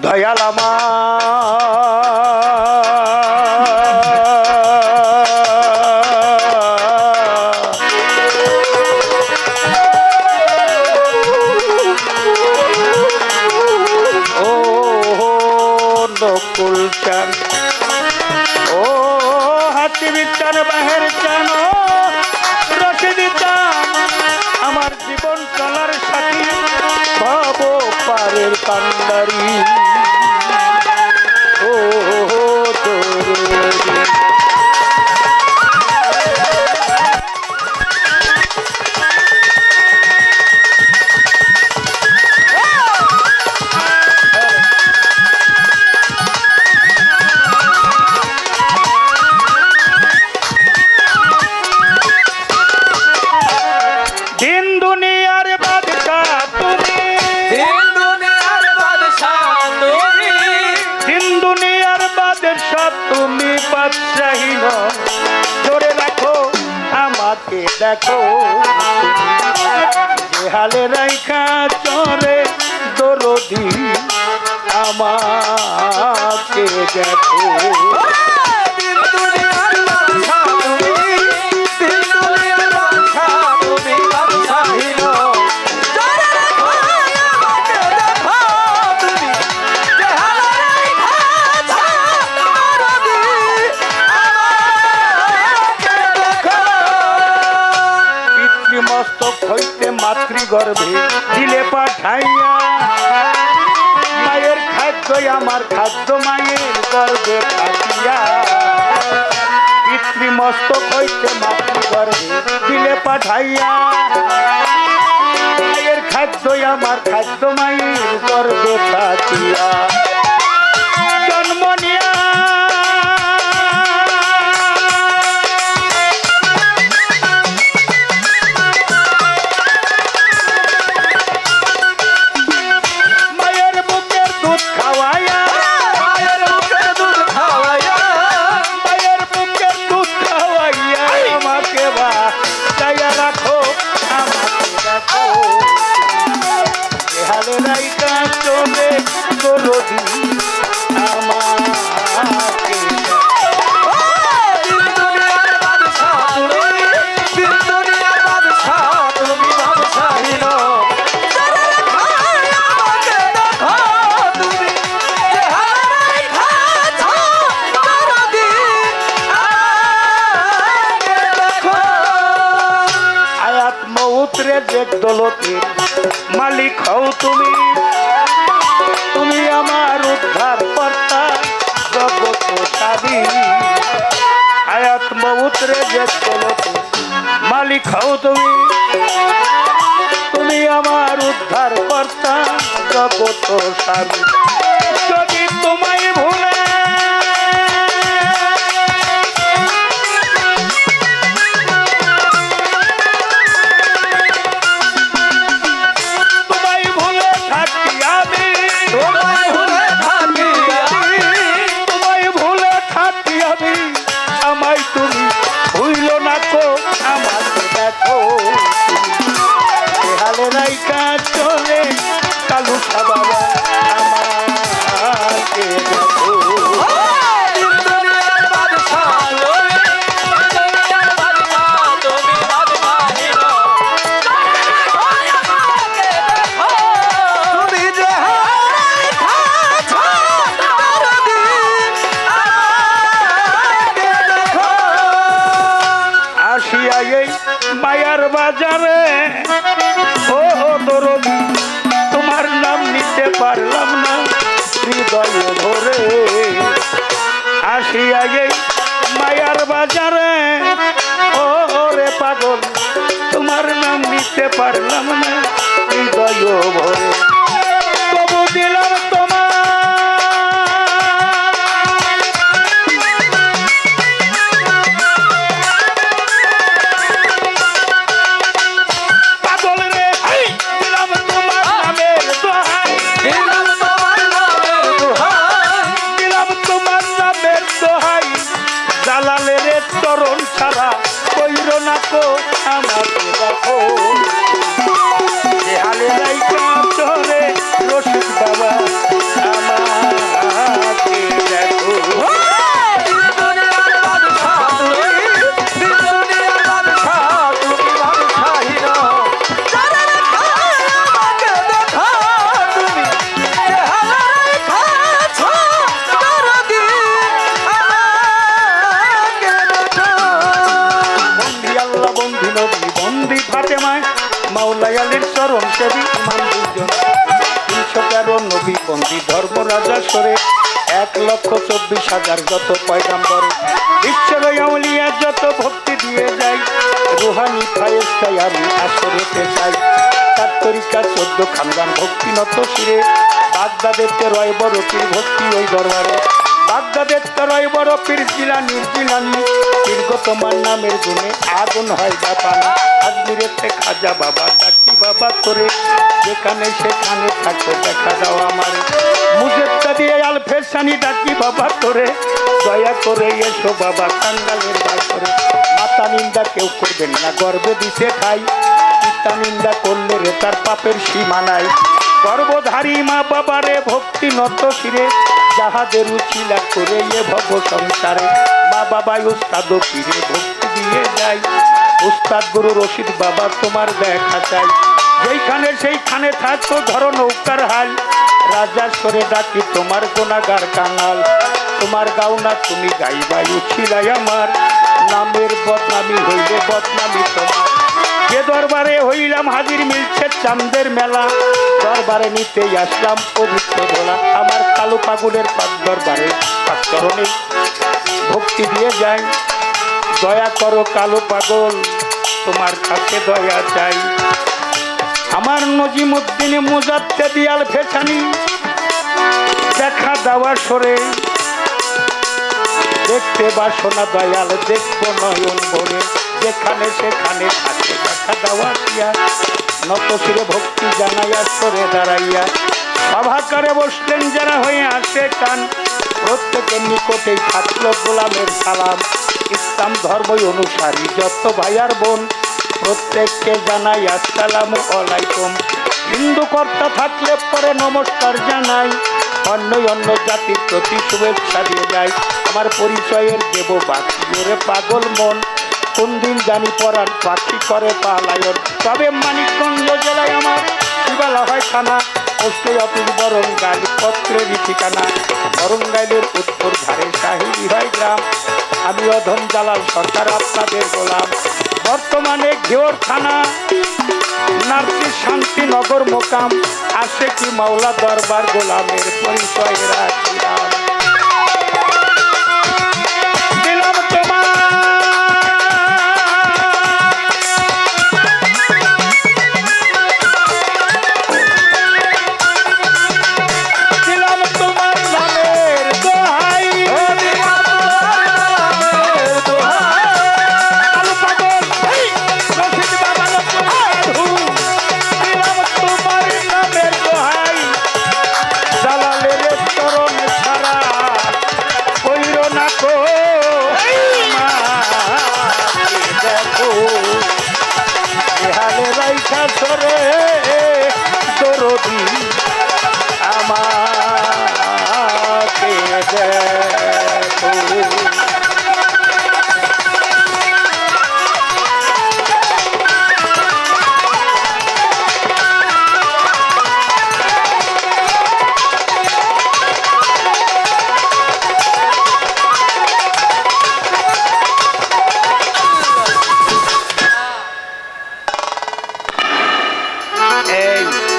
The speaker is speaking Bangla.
দয়াল ও নকুল চান, ও হাতি বিচার বাহের চান, রশিদি চান, আমার জীবন চলার সাথী, ভব পারের কান্ডারি। ও তুমি বাদশাহী নও, ধরে রাখো আমাকে, দেখো যে হালে রাইখা চরে দরদি, আমাকে দেখো। মস্তক হইতে মাতৃগর্ভে দিলে পাঠাইয়া, মায়ের খাদ্য আমার খাদ্য মায়ের গর্ভে থাকিয়া। পিতৃমস্তক হইতে মাতৃগর্ভে দিলে পাঠাইয়া, মায়ের খাদ্য আমার খাদ্য মায়ের গর্ভে থাকিয়া। জন্ম নিয়া দৌলতের মালিক হও তুমি, তুমি আমার উদ্ধার কর্তা জগৎ স্বাধীন। হায়াত মউতরে যে দৌলতের মালিক হও তুমি, তুমি আমার উদ্ধার কর্তা জগৎ স্বাধীন। যদি তোমায় ভুলে চলে কালু বাবা, আমাকে দেখো। আসিয়া এই মায়ার বাজারে, ও দরদি তোমার নাম নিতে পারলাম না হৃদয় ভরে। আসিয়া এই মায়ার বাজারে, ও রে পাগল তোমার নাম নিতে পারলাম না হৃদয় ভরে। তবু দিলাম তোমার চরণ ছাড়া কইর না কো আমাকে দেখো। যে হালে রাইখা চরে রশিদ বাবা আমার নবী ইমাম দুজন 313 নবী বন্দী ধর্মরাজা সরে 1,24,000 যত পয়গাম্বর বিশ্বের আউলিয়া যত ভক্তি দিয়ে যায় রুহানি ফায়েস্তায় আমি আসরেতে চাই 4 তরিকা 14 খানদান ভক্তি নত শিরে বাগদাদের 13 বড় পীর ভক্তি ওই দরবারে বাগদাদের 13 বড় পীর জিলানি দীর্ঘ তোমার নামের গুণে আগুন হয় জাপান আজমিরেতে খাজা বাবা ডাকি বাবা করে যেখানে সেখানে থাকো দেখা দাও আমার মুজেদটা দিয়ে আল ফেসানি ডাকি বাবা করে দয়া করে এসো বাবা কাঙ্গালের বাসরে মাতা নিন্দা কেউ করবেন না গর্বে দিতে খাই পিতা নিন্দা করলে রে তার পাপের সীমা নাই গর্ভধারী মা বাবারে ভক্তি নত শিরে যাহাদের উচিলা করে এ ভব সংসারে মা বাবাই উস্তাদ পীরে ভক্তি দিয়ে যায় উস্তাদ গুরু রশিদ বাবা তোমার দেখা চাই যেইখানে সেইখানে থাকো ধরো নৌকার হাল রাজা সরে ডাকি তোমার গুনাগার কাঙাল তোমার গাওনা তুমি গাইবাই উছিলাই আমার নামের বদনামি হইলে বদনামি তোমার যে দরবারে হইলাম হাজির মিলছে চাঁদের মেলা দরবারে নিতে আসলাম পবিত্র ধোলা আমার কালো পাগলের পাক দরবারে চরণে ভক্তি দিয়ে যায় দয়া করো কালো পাগল তোমার কাছে দয়া চাই আমার নজিমুদ্দিন মুজাদ্দেদি আল ফেসানি দেখা দেওয়া সরে দেখতে বাসনা দয়াল দেখবো নয়ন ভরে যেখানে সেখানে থাকে দেখা দেওয়া দিয়া নত শিরে ভক্তি জানাইয়া সরে দাঁড়াইয়া সভাকারে বসলেন যারা হয়ে আসে কান প্রত্যেকের নিকটেই থাকলো গোলামের সালাম ইসলাম ধর্মই অনুসারী যত ভাইয়ার বোন প্রত্যেককে জানাই আসসালামু আলাইকুম হিন্দু কর্তা থাকলে পরে নমস্কার জানাই অন্য অন্য জাতির প্রতি শুভেচ্ছা দিয়ে যায় আমার পরিচয়ের দেব বাকি ওরে পাগল মন কোন দিন জানি পরাণ পাখি করে পালায়ন তবে মানিকগঞ্জ জেলায় আমার শিবালা হয় থানা পোস্টে অফিস বরঙ্গাইল পত্রের ঠিকানা বরঙ্গাইলের উত্তর ধারে শাহিদি হয় গ্রাম আমি অধম জালাল সরকার আপনাদের গোলাম বর্তমানে ঘেওর থানা নার্সির শান্তিনগর মোকাম আসে কি মাওলা দরবার গোলামের পরিচয় রাখিলাম দিলাম তোমার নামের দোহাই সরে দরদি আমাকে দেখো এই